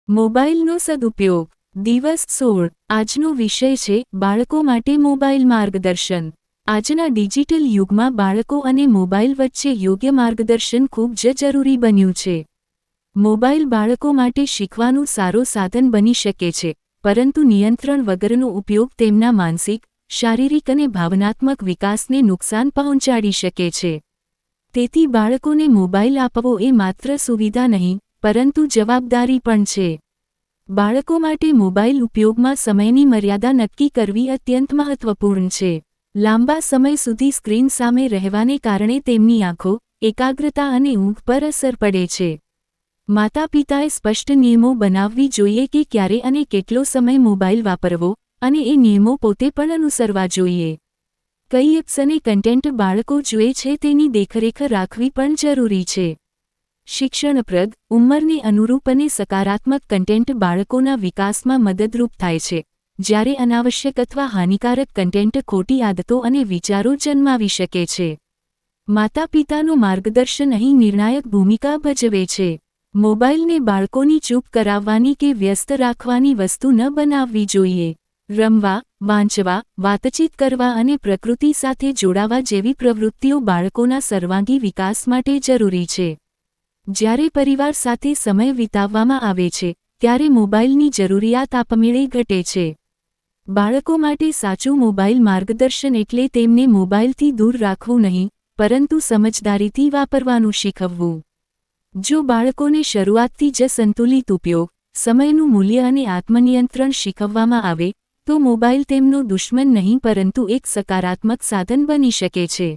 મોબાઈલનો સદુપયોગ દિવસ 16 આજનો વિષય છે બાળકો માટે મોબાઈલ માર્ગદર્શન। આજના ડિજિટલ યુગમાં બાળકો અને મોબાઈલ વચ્ચે યોગ્ય માર્ગદર્શન ખૂબ જ જરૂરી બન્યું છે। મોબાઈલ બાળકો માટે શીખવાનું સારો સાધન બની શકે છે, પરંતુ નિયંત્રણ વગરનો ઉપયોગ તેમના માનસિક, શારીરિક અને ભાવનાત્મક વિકાસને નુકસાન પહોંચાડી શકે છે। તેથી બાળકોને મોબાઈલ આપવો એ માત્ર સુવિધા નહીં, પરંતુ જવાબદારી પણ છે। બાળકો માટે મોબાઈલ ઉપયોગમાં સમયની મર્યાદા નક્કી કરવી અત્યંત મહત્વપૂર્ણ છે। લાંબા સમય સુધી સ્ક્રીન સામે રહેવાને કારણે તેમની આંખો, એકાગ્રતા અને ઊંઘ પર અસર પડે છે। માતાપિતાએ સ્પષ્ટ નિયમો બનાવવી જોઈએ કે ક્યારે અને કેટલો સમય મોબાઈલ વાપરવો, અને એ નિયમો પોતે પણ અનુસરવા જોઈએ। કઈ એપ્સ અને કન્ટેન્ટ બાળકો જુએ છે તેની દેખરેખ રાખવી પણ જરૂરી છે। શિક્ષણપ્રદ, ઉંમરને અનુરૂપ અને સકારાત્મક કન્ટેન્ટ બાળકોના વિકાસમાં મદદરૂપ થાય છે, જ્યારે અનાવશ્યક અથવા હાનિકારક કન્ટેન્ટ ખોટી આદતો અને વિચારો જન્માવી શકે છે। માતાપિતાનું માર્ગદર્શન અહીં નિર્ણાયક ભૂમિકા ભજવે છે। મોબાઈલને બાળકોની ચૂપ કરાવવાની કે વ્યસ્ત રાખવાની વસ્તુ ન બનાવવી જોઈએ। રમવા, વાંચવા, વાતચીત કરવા અને પ્રકૃતિ સાથે જોડાવા જેવી પ્રવૃત્તિઓ બાળકોના સર્વાંગી વિકાસ માટે જરૂરી છે। જ્યારે પરિવાર સાથે સમય વિતાવવામાં આવે છે, ત્યારે મોબાઈલની જરૂરિયાત આપમેળે ઘટે છે। બાળકો માટે સાચું મોબાઈલ માર્ગદર્શન એટલે તેમને મોબાઈલથી દૂર રાખવું નહીં, પરંતુ સમજદારીથી વાપરવાનું શીખવવું। જો બાળકોને શરૂઆતથી જ સંતુલિત ઉપયોગ, સમયનું મૂલ્ય અને આત્મનિયંત્રણ શીખવવામાં આવે, તો મોબાઈલ તેમનો દુશ્મન નહીં પરંતુ એક સકારાત્મક સાધન બની શકે છે।